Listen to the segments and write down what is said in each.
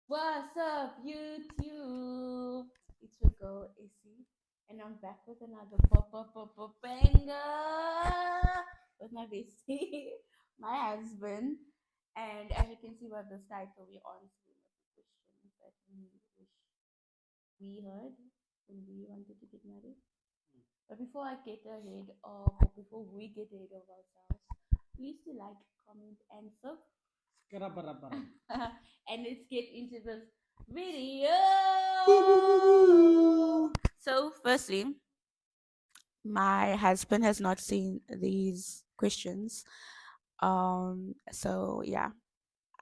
What's up, YouTube? It's your girl, Issy, and I'm back with another banger with my bestie, my husband. And as you can see by this title, we're answering the questions that we wish we heard when we wanted to get married. But before I get ahead of, or before we get ahead of ourselves, please to like, comment, and subscribe. And let's get into this video. So, firstly, my husband has not seen these questions. So yeah,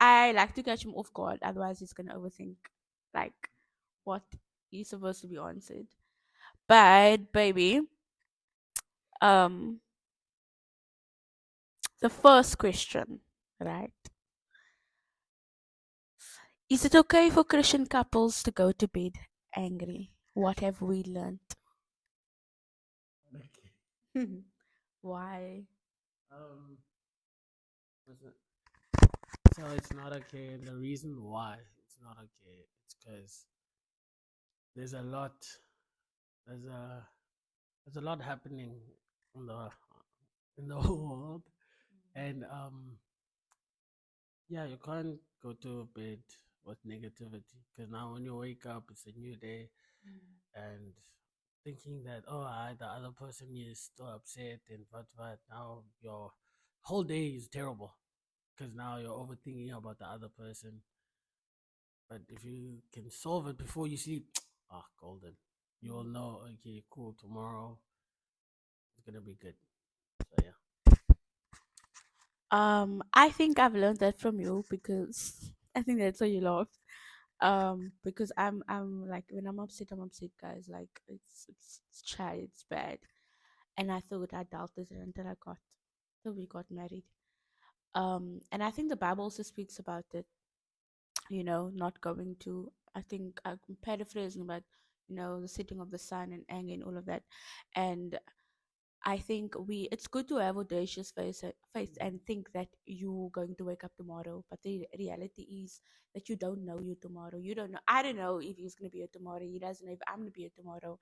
I like to catch him off guard, otherwise he's gonna overthink like what is supposed to be answered. But baby, um, the first question, right? Is it okay for Christian couples to go to bed angry? What have we learned? Why? Um, listen, so it's not okay. And the reason why it's not okay, it's because there's a lot, there's a, there's a lot happening in the whole world, and yeah, you can't go to bed with negativity because now when you wake up, it's a new day, and thinking that the other person is still upset and but now your whole day is terrible because now you're overthinking about the other person. But if you can solve it before you sleep, golden. You will know, okay, cool, tomorrow it's gonna be good. So yeah. I think I've learned that from you because I think that's why you laugh. Because I'm like when I'm upset, guys. Like it's shy, it's bad, and I thought I dealt with it until we got married. And I think the Bible also speaks about it. Not going to. I think I'm paraphrasing, but the setting of the sun and anger and all of that, and I think it's good to have audacious faith and think that you're going to wake up tomorrow. But the reality is that you don't know you tomorrow. You don't know. I don't know if he's going to be here tomorrow. He doesn't know if I'm going to be here tomorrow.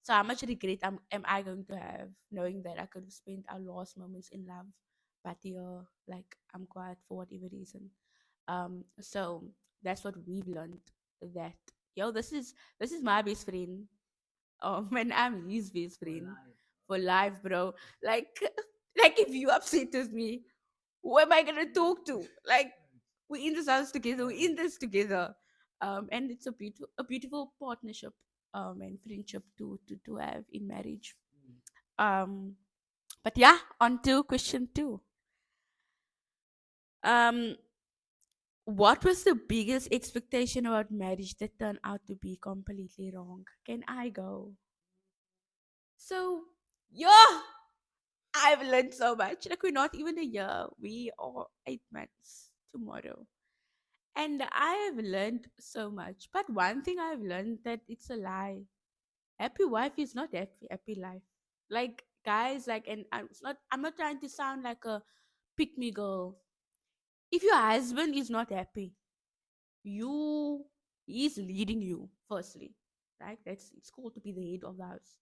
So how much regret am I going to have knowing that I could have spent our last moments in love, but like I'm quiet for whatever reason. So that's what we've learned, that this is my best friend. When I'm his best For friend life. for life, bro. Like, like if you upset with me, who am I gonna talk to? Like, we're in this house together. We're in this together. And it's a beautiful partnership, and friendship to have in marriage. Um, but yeah, on to question two. Um, what was the biggest expectation about marriage that turned out to be completely wrong? Can I go? So, yeah. I've learned so much. Like we're not even a year. We are 8 months tomorrow. And I have learned so much. But one thing I've learned that it's a lie. Happy wife is not happy life. Like guys, like and I'm not trying to sound like a pick me girl. If your husband is not happy, you he's leading you, firstly. Right? It's called to be the head of the house.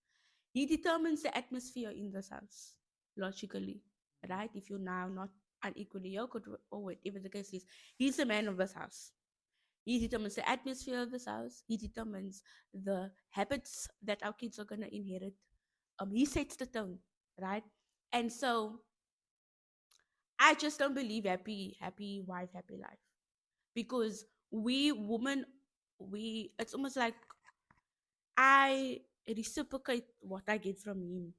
He determines the atmosphere in this house, logically, right? If you're now not unequally yoked or whatever the case is, he's the man of this house. He determines the atmosphere of this house. He determines the habits that our kids are gonna inherit. He sets the tone, right? And so I just don't believe happy wife, happy life. Because we women, we it's almost like I reciprocate what I get from him.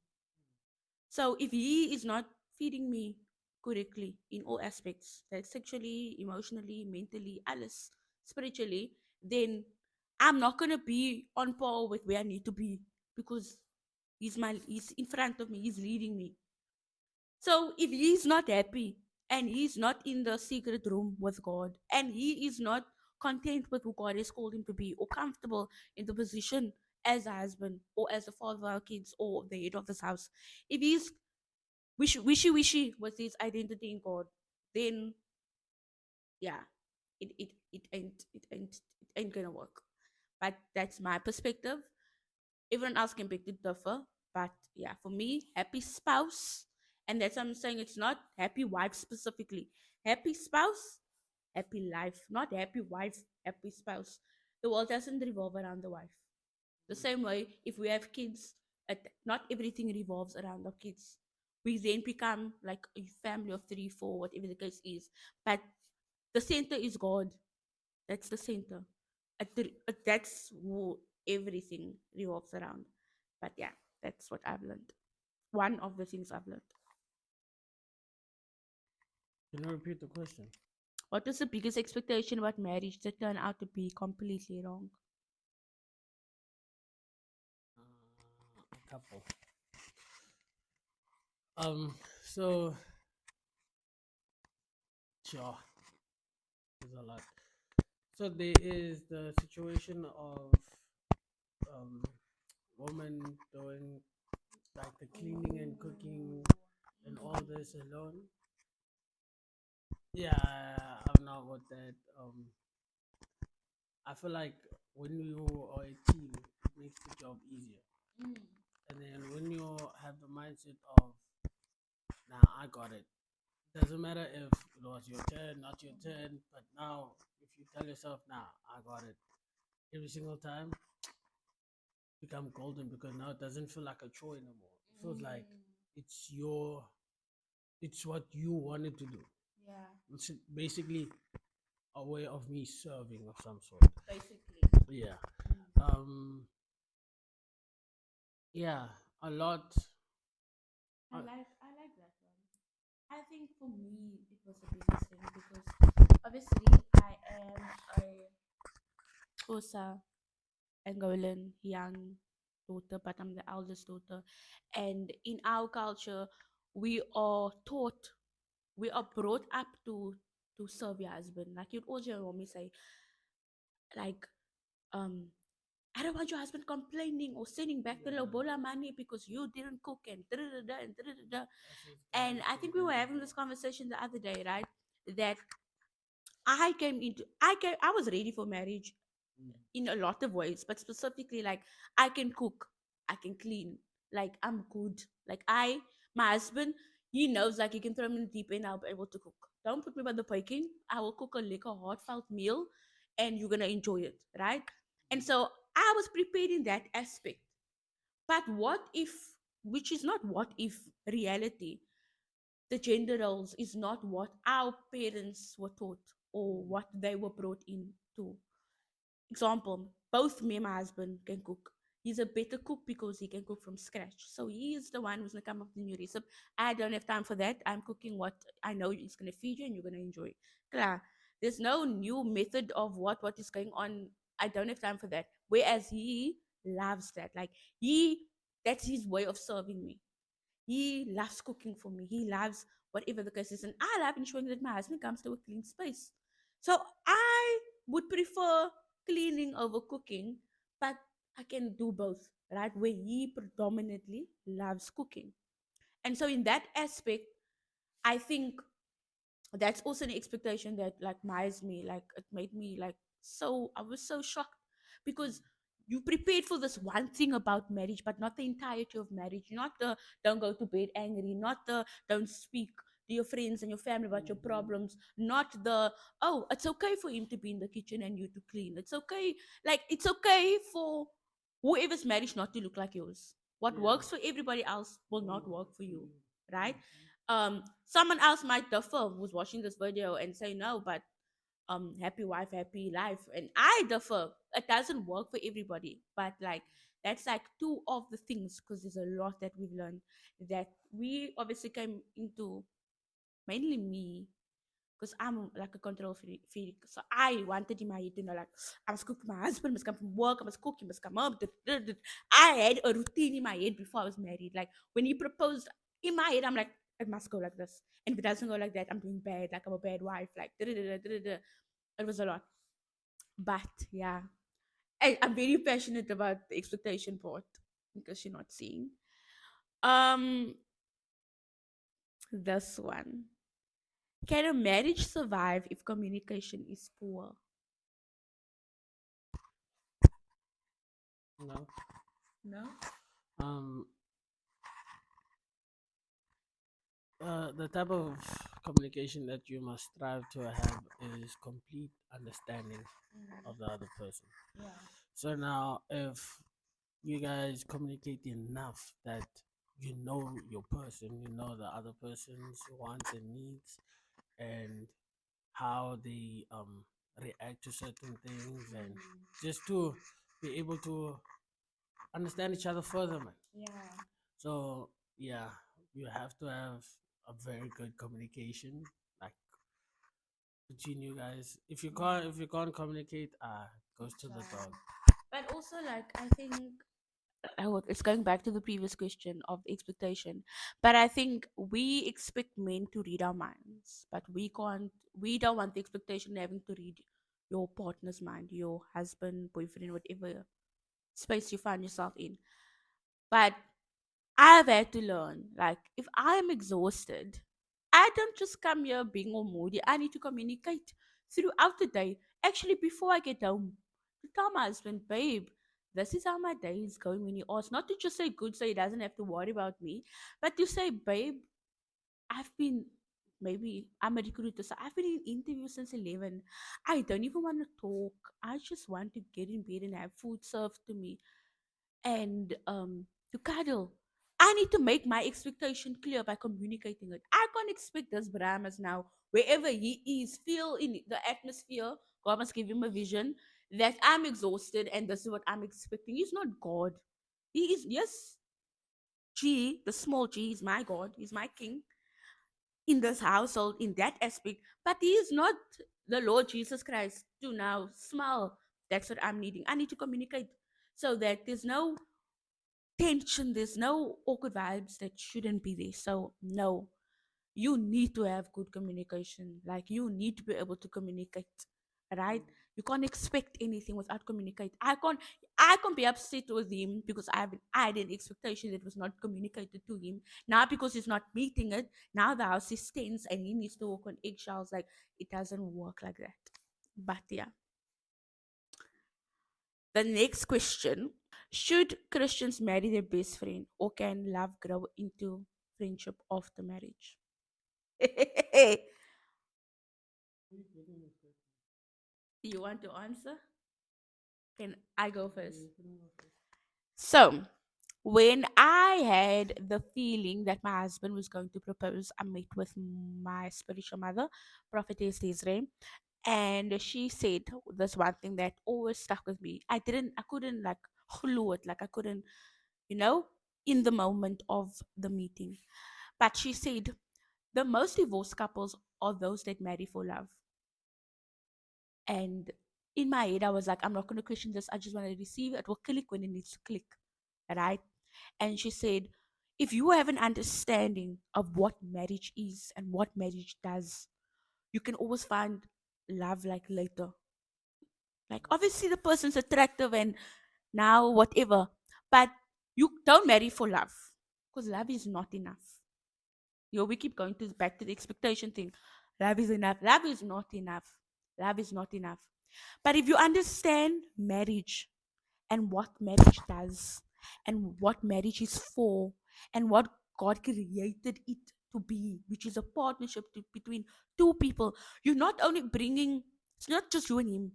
So if he is not feeding me correctly in all aspects, like sexually, emotionally, mentally, alles, spiritually, then I'm not gonna be on par with where I need to be because he's in front of me, he's leading me. So if he's not happy and he's not in the secret room with God and he is not content with who God has called him to be or comfortable in the position as a husband or as the father of our kids or the head of this house, if he's wishy with his identity in God, then yeah, it it ain't gonna work. But that's my perspective. Everyone else can beg to differ. But yeah, for me, happy spouse, and that's what I'm saying. It's not happy wife specifically. Happy spouse, happy life. Not happy wife, happy spouse. The world doesn't revolve around the wife. The same way, if we have kids, not everything revolves around our kids. We then become like a family of three, four, whatever the case is. But the center is God. That's the center. That's who everything revolves around. But yeah, that's what I've learned. One of the things I've learned. Can you repeat the question? What is the biggest expectation about marriage that turned out to be completely wrong? A couple. So sure, there's a lot. So there is the situation of um woman doing like the cleaning and cooking and all this alone. Yeah, I'm not with that. I feel like when you are a team, it makes the job easier. And then when you have the mindset of, nah, I got it. Doesn't matter if it was your turn, not your turn, but now if you tell yourself, nah, I got it, every single time, become golden because now it doesn't feel like a chore anymore. It feels like it's your, it's what you wanted to do. Yeah, It's basically a way of me serving of some sort. basically. Yeah. Um. Yeah. A lot. I like that one. I think for me it was the biggest thing because obviously I am a Xhosa Angolan young daughter, but I'm the eldest daughter. And in our culture, we are taught, we are brought up to serve your husband. Like you'd always hear mommy say, like, um, I don't want your husband complaining or sending back the lobola money because you didn't cook and da da da and da da da. And I think we were having this conversation the other day, right? That I was ready for marriage in a lot of ways, but specifically like I can cook, I can clean, like I'm good. Like my husband, he knows like he can throw me in the deep end, I'll be able to cook. Don't put me by the baking. I will cook a liquor heartfelt meal and you're gonna enjoy it, right? And so I was prepared in that aspect. But what if, which is not what if reality, the gender roles is not what our parents were taught or what they were brought into. Example, both me and my husband can cook. He's a better cook because he can cook from scratch. So he is the one who's gonna come up with the new recipe. I don't have time for that. I'm cooking what I know is gonna feed you and you're gonna enjoy. Klar. There's no new method of what is going on. I don't have time for that. Whereas he loves that. Like he that's his way of serving me. He loves cooking for me. He loves whatever the case is. And I love ensuring that my husband comes to a clean space. So I would prefer cleaning over cooking, but I can do both, right? Where he predominantly loves cooking. And so in that aspect, I think that's also an expectation that like miles me, like it made me like so I was so shocked because you prepared for this one thing about marriage but not the entirety of marriage, not the don't go to bed angry, not the don't speak to your friends and your family about your problems, not the oh it's okay for him to be in the kitchen and you to clean, it's okay, like it's okay for whoever's marriage not to look like yours. What Yeah. works for everybody else will Will not not work work for for you, you. right? Someone else might differ who's watching this video and say no, but happy wife, happy life, and I differ. It doesn't work for everybody, but like that's like two of the things because there's a lot that we've learned that we obviously came into, mainly me, because I'm like a control freak. So I wanted in my head, like, I must cook, my husband must come from work, I must cook, he must come up. I had a routine in my head before I was married. Like, when he proposed, in my head, I'm like, it must go like this. And if it doesn't go like that, I'm doing bad. Like, I'm a bad wife. Like, it was a lot. But yeah, I'm very passionate about the expectation part because you're not seeing. Um, this one. Can a marriage survive if communication is poor? No. No. Um, the type of communication that you must strive to have is complete understanding of the other person. Yeah. So now, if you guys communicate enough that you know your person, you know the other person's wants and needs, and how they react to certain things, and just to be able to understand each other further, man. Yeah. So yeah, you have to have a very good communication, like between you guys. If you can't communicate, it goes to the dog. But also, like, I think it's going back to the previous question of expectation. But I think we expect men to read our minds, but we can't. We don't want the expectation of having to read your partner's mind, your husband, boyfriend, whatever space you find yourself in. But I've had to learn, like, if I'm exhausted, I don't just come here being all moody. I need to communicate throughout the day. Actually, before I get home, to tell my husband, babe, this is how my day is going when he asks. Not to just say good so he doesn't have to worry about me, but to say, babe, I've been, maybe I'm a recruiter, so I've been in interviews since 11. I don't even want to talk. I just want to get in bed and have food served to me and to cuddle. I need to make my expectation clear by communicating it. I can't expect this Brahmas now, wherever he is, feel in the atmosphere. God must give him a vision that I'm exhausted and this is what I'm expecting. He's not God. He is, yes, G, the small G is my God. He's my king in this household, in that aspect. But he is not the Lord Jesus Christ to now smile. That's what I'm needing. I need to communicate so that there's no tension, there's no awkward vibes that shouldn't be there. So, no, you need to have good communication. Like, you need to be able to communicate, right? You can't expect anything without communicate. I can't be upset with him because I had an expectation that was not communicated to him. Now because he's not meeting it, now the house is tense and he needs to walk on eggshells. Like, it doesn't work like that. But yeah. The next question: should Christians marry their best friend, or can love grow into friendship after marriage? You want to answer? Can I go first? So, when I had the feeling that my husband was going to propose, I met with my spiritual mother, Prophetess Desiree, and she said this one thing that always stuck with me. I couldn't like hulu it, like I couldn't, you know, in the moment of the meeting. But she said the most divorced couples are those that marry for love. And in my head, I was like, I'm not going to question this. I just want to receive it. It will click when it needs to click. Right? And she said, if you have an understanding of what marriage is and what marriage does, you can always find love like later. Like, obviously, the person's attractive and now whatever, but you don't marry for love because love is not enough. We keep going to back to the expectation thing. Love is enough. Love is not enough. Love is not enough. But if you understand marriage and what marriage does and what marriage is for and what God created it to be, which is a partnership between two people, you're not only bringing, it's not just you and him,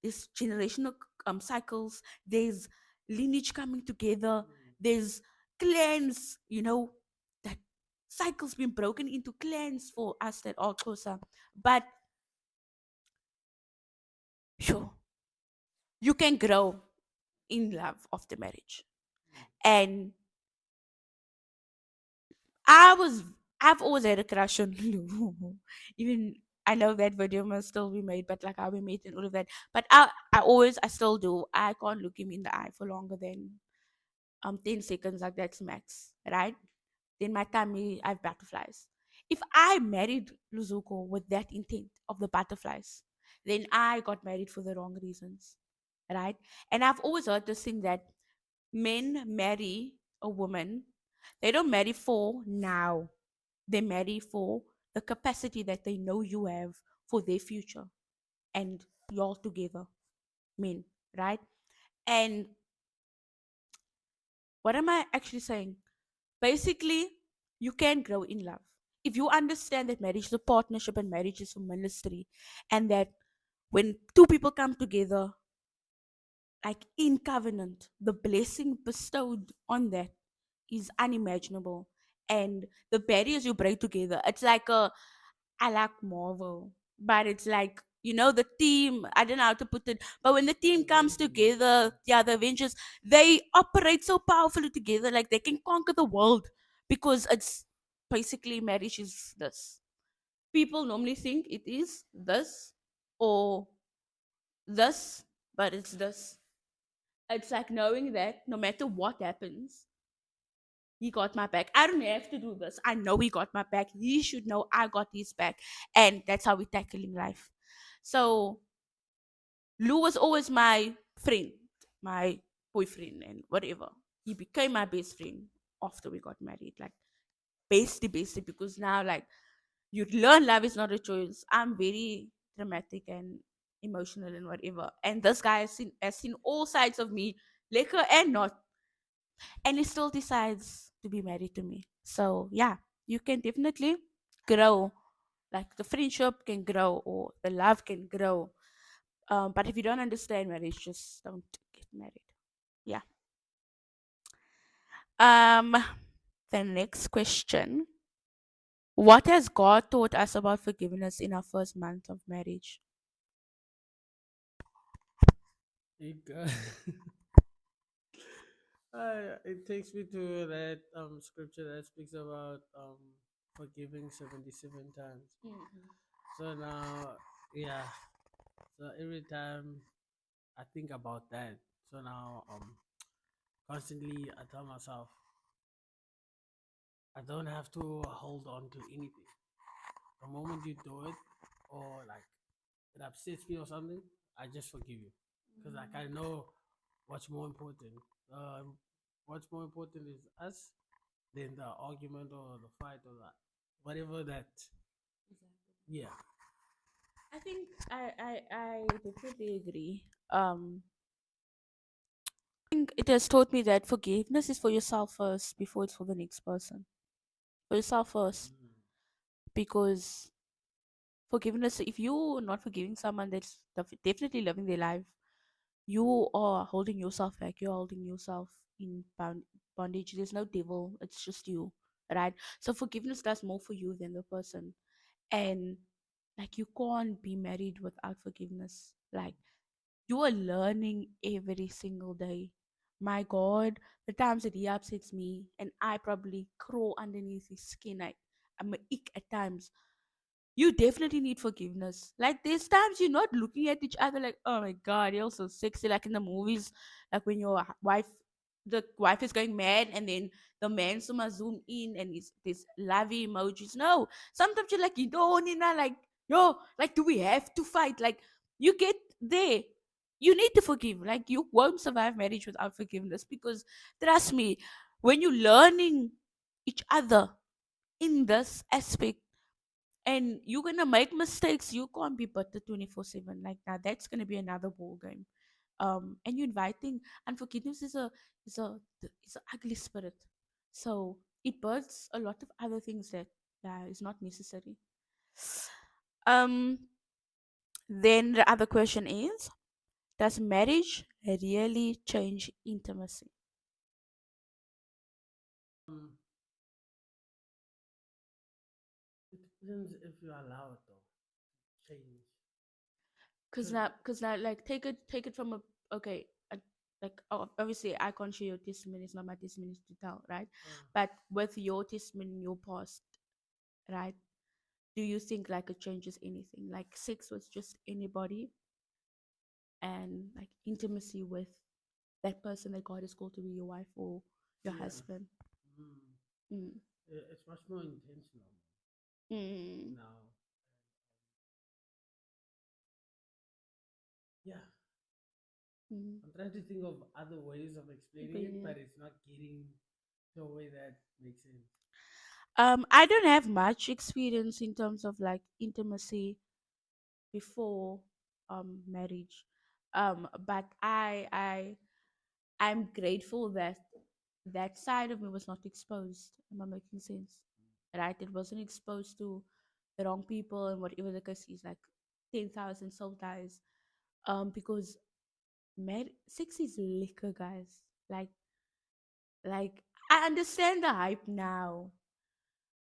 there's generational cycles, there's lineage coming together, there's clans, that cycles being broken into clans for us that are closer. But sure, you can grow in love after marriage. And I was I've always had a crush on Lou. Even I know that video must still be made, but like how we met and all of that. But I still do. I can't look him in the eye for longer than 10 seconds, like that's max. Right? Then my tummy I have butterflies. If I married Luzuko with that intent of the butterflies, then I got married for the wrong reasons. Right? And I've always heard this thing that men marry a woman, they don't marry for now, they marry for the capacity that they know you have for their future, and y'all together, men, right? And What am I actually saying? Basically, you can grow in love. If you understand that marriage is a partnership and marriage is a ministry, and that when two people come together, like in covenant, the blessing bestowed on that is unimaginable. And the barriers you break together, it's like a, I like Marvel, but it's like, the team, I don't know how to put it, but when the team comes Avengers. together, yeah, the Avengers, they operate so powerfully together, like they can conquer the world because it's basically marriage is this. People normally think it is this or this, but it's this. It's like knowing that no matter what happens, he got my back. I don't have to do this. I know he got my back. He should know I got his back. And that's how we're tackling life. So Lou was always my friend, my boyfriend, and whatever. He became my best friend after we got married. Like, bestie, because now, like, you learn love is not a choice. I'm very dramatic and emotional and whatever. And this guy has seen all sides of me, liquor and not, and he still decides to be married to me. So yeah, you can definitely grow. Like the friendship can grow or the love can grow. But if you don't understand marriage, just don't get married. Yeah. Um, the next question: what has God taught us about forgiveness in our first month of marriage? It, it takes me to that scripture that speaks about forgiving 77 times. So now, yeah. So every time I think about that, so now constantly I tell myself I don't have to hold on to anything. The moment you do it, or like it upsets me or something, I just forgive you because like I know what's more important. What's more important is us than the argument or the fight or that whatever that. Yeah. I think I definitely agree. I think it has taught me that forgiveness is for yourself first before it's for the next person. For yourself first, Mm. because forgiveness, if you're not forgiving someone that's definitely living their life, you are holding yourself back. You're holding yourself in bondage. There's no devil, it's just you, right? So forgiveness does more for you than the person. And like, you can't be married without forgiveness. Like, you are learning every single day. My God, the times that he upsets me and I probably crawl underneath his skin, I'm a ick at times. You definitely need forgiveness. Like, there's times you're not looking at each other like, oh my God, you're so sexy, like in the movies, like when your the wife is going mad, and then the man somehow zoom in and it's this lovey emojis. No, sometimes you're like, you don't need that, like, yo, like, do we have to fight? Like, you get there. You need to forgive. Like, you won't survive marriage without forgiveness, because trust me, when you're learning each other in this aspect, and you're gonna make mistakes, you can't be bitter 24/7. Like, now that's gonna be another ball game. And you're inviting unforgiveness is a ugly spirit. So it births a lot of other things that, yeah, is not necessary. um then the other question is, does marriage really change intimacy? Um, it depends if you allow it though. Change. Because Cause now, like, take it from a, okay, like, obviously I can't share your testimony, it's not my testimony to tell, right? But with your testimony in your past, right, do you think like it changes anything, like sex with just anybody, and like intimacy with that person that God is called to be your wife or your yeah. husband? Mm. Mm. It's much more intentional Mm. now. Yeah. Mm. I'm trying to think of other ways of But explaining it, yeah. but it's not getting to a way that makes sense. I don't have much experience in terms of like intimacy before marriage. But I'm grateful that that side of me was not exposed. Am I making sense? Right? It wasn't exposed to the wrong people and whatever the case is, like 10,000 soul ties. Because sex is liquor, guys. Like I understand the hype now.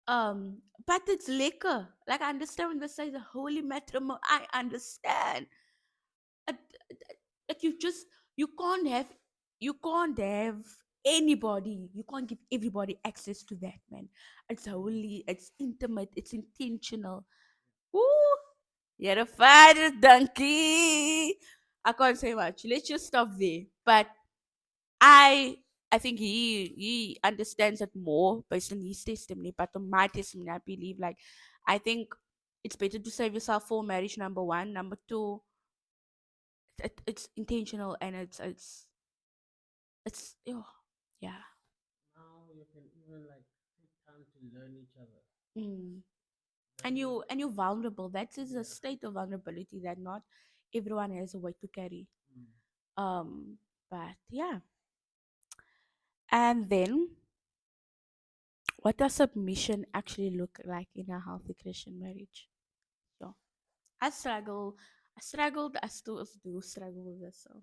But it's liquor. Like I understand when they say the holy matrimony. I understand. Uh, Like you can't have you can't have anybody. You can't give everybody access to that, man. It's holy. It's intimate. It's intentional. Woo! You're a fighter, donkey. I can't say much. Let's just stop there. But I I think he understands it more based on his testimony, but on my testimony, I believe like I think it's better to save yourself for marriage. Number one, number two, it's intentional and it's oh, yeah. Now you can even like take time to learn each other. Mm. And Learning. you're vulnerable. That is a Yeah. state of vulnerability that not everyone has a weight to carry. Mm. But yeah, and then what does submission actually look like in a healthy Christian marriage? So I struggle. I struggled. I still do struggle with this. So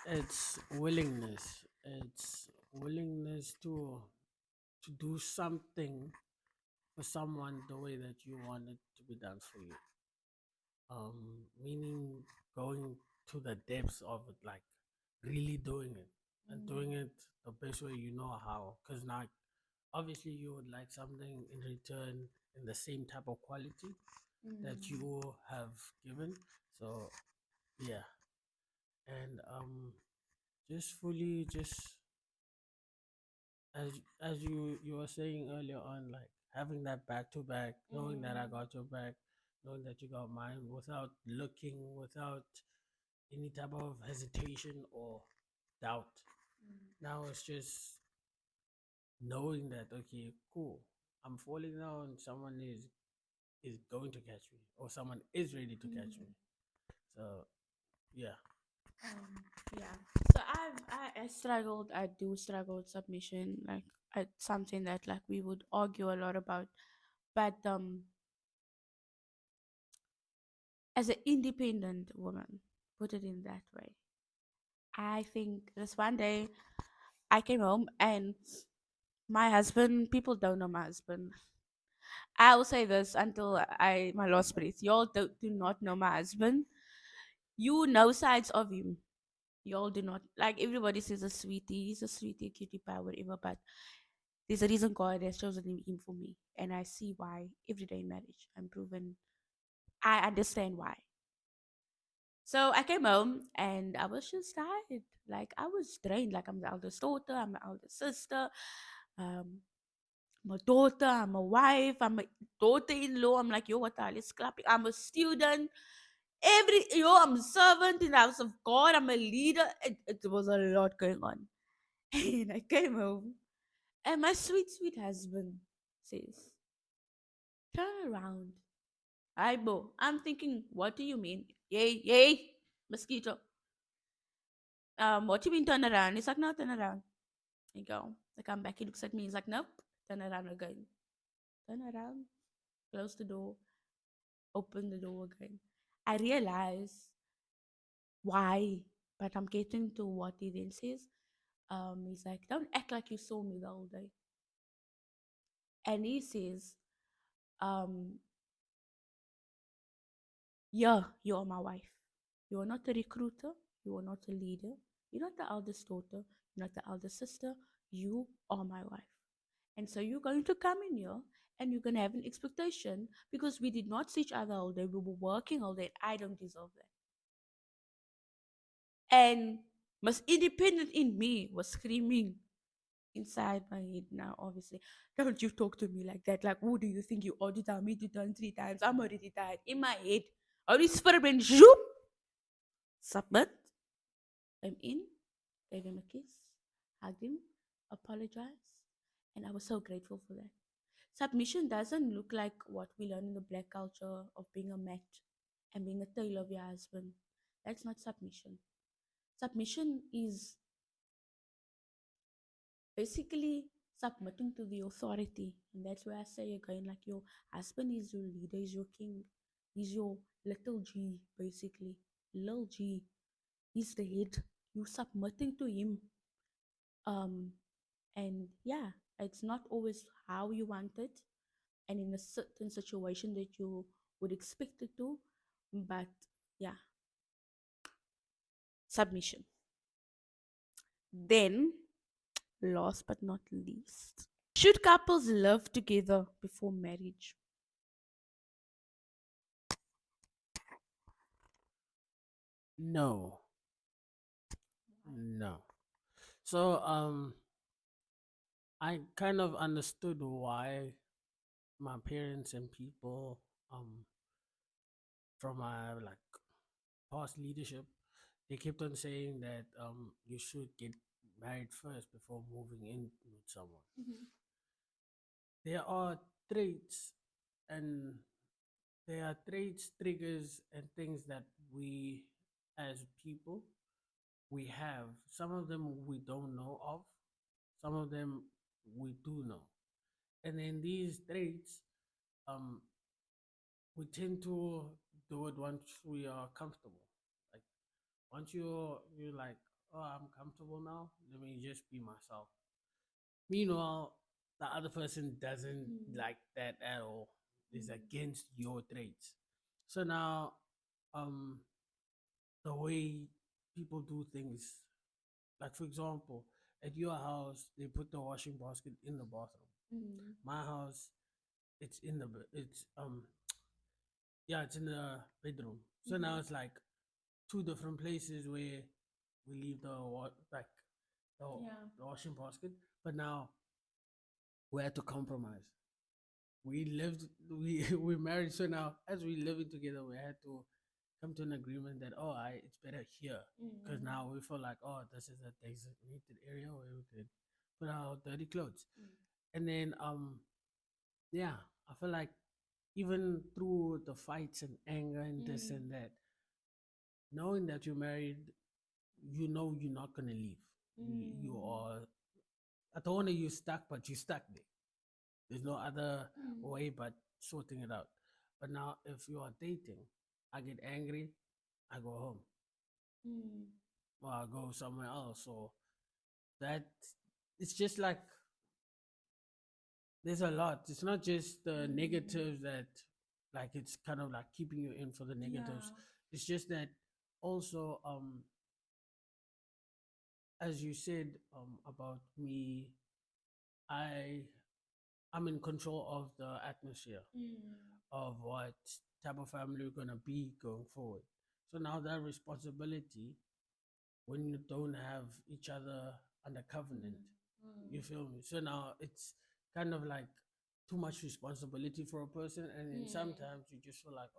It's willingness. It's willingness to do something for someone the way that you want it to be done for you. Meaning going to the depths of it, like really doing it and yeah. doing it the best way you know how. Because now, obviously, you would like something in return in the same type of quality that Mm. you have given. So yeah, and just fully just as you were saying earlier on, like having that back to back, knowing that I Mm. got your back, knowing that you got mine, without looking, without any type of hesitation or doubt. Now it's just knowing that okay, cool, I'm falling down. Someone is going to catch me, or someone is ready to catch me. Mm. So yeah, Um, yeah. So I struggled. I do struggle with submission. Like it's something that like we would argue a lot about. But as an independent woman, put it in that way. I think this one day I came home and my husband. People don't know my husband. I will say this until I my last breath. Y'all do not know my husband. You know sides of him. Y'all do not like everybody says a sweetie, he's a sweetie, cutie pie, whatever, but there's a reason God has chosen him for me. And I see why every day in marriage. I'm proven I understand why. So I came home and I was just tired. Like I was drained. Like I'm the eldest daughter, I'm the eldest sister, um, I'm a daughter, I'm a wife, I'm a daughter-in-law. I'm like, yo, what the hell is clapping? I'm a student. I'm a servant in the house of God. I'm a leader. It was a lot going on. And I came home, and my sweet, sweet husband says, "Turn around." Hi, Bo. I'm thinking, what do you mean? Yay, yay, mosquito. What do you mean turn around? He's like, no, turn around. I go. I come back. He looks at me. He's like, nope, turn around again. Turn around. Close the door. Open the door again. I realize why, but I'm getting to what he then says. He's like, don't act like you saw me the whole day. And he says, um, yeah, you are my wife. You are not a recruiter. You are not a leader. You're not the eldest daughter. You're not the eldest sister. You are my wife. And so you're going to come in here and you're going to have an expectation because we did not see each other all day. We were working all day. I don't deserve that. And most independent in me was screaming inside my head now, obviously. Don't you talk to me like that. Like, who do you think you are to tell me to turn 3 times? I'm already tired. In my head, already spurring, zoom, submit. I'm in, gave him a kiss, hugged him, apologized, and I was so grateful for that. Submission doesn't look like what we learn in the black culture of being a mat and being a tail of your husband. That's not submission. Submission is Basically submitting to the authority. And that's where I say again, like your husband is your leader, is your king, he's your little G, basically. Little G. He's the head. You submitting to him. Um and yeah, it's not always how you want it and in a certain situation that you would expect it to. But yeah, submission. Then, last but not least, should couples live together before marriage? No, no. So I kind of understood why my parents and people um from my like past leadership, they kept on saying that you should get married first before moving in with someone. Mhm. There are traits and there are traits, triggers, and things that we as people we have. Some of them we don't know of, some of them we do know. And then these traits, um, we tend to do it once we are comfortable. Like once you're like, oh, I'm comfortable now. Let me just be myself. Meanwhile, the other person doesn't Mm. like that at all. Is Mm. against your traits. So now, um, the way people do things, like for example, at your house they put the washing basket in the bathroom. Mm. My house, it's yeah, it's in the bedroom. So now Mhm. it's like two different places where we leave like the, Yeah. the washing basket. But now we had to compromise. We lived, we we married. So now as we living together, we had to come to an agreement that it's better here because Mm. now we feel like this is a designated area where we could put our dirty clothes. Mm. And then yeah, I feel like even through the fights and anger and this Mm. and that, knowing that you're married, you know you're not gonna leave. You Mm. are. I don't want to use stuck, but you're stuck there. There's no other Mm. way but sorting it out. But now, if you are dating, I get angry, I go home, Mm. or I go somewhere else. So that it's just like there's a lot. It's not just the Mm. negatives that, like, it's kind of like keeping you in for the negatives. Yeah. It's just that also, as you said, about me, I I'm in control of the atmosphere Mm. of what type of family we're gonna be going forward. So now that responsibility, when you don't have each other under covenant, Mm. you Mm. feel me? So now it's kind of like too much responsibility for a person, and then Mm. sometimes you just feel like,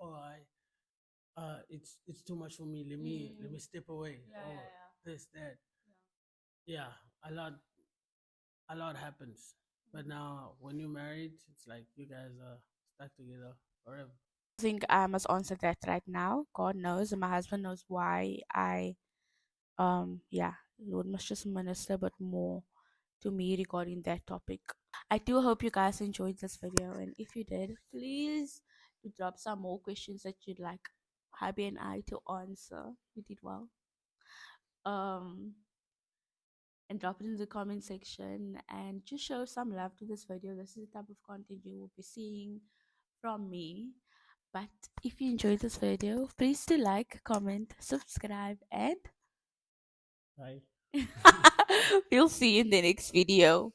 it's too much for me. Let me Mm. step away. Yeah, Oh, yeah, this that. yeah. Yeah, a lot happens. But now when you're married, it's like you guys are stuck together forever. I think I must answer that right now. God knows, and my husband knows why yeah, Lord must just minister a bit more to me regarding that topic. I do hope you guys enjoyed this video, and if you did, please do drop some more questions that you'd like Happy and I to answer. You did well. Um, and drop it in the comment section and just show some love to this video. This is the type of content you will be seeing from me. But if you enjoyed this video, please do like, comment, subscribe, and Right? we'll see you in the next video.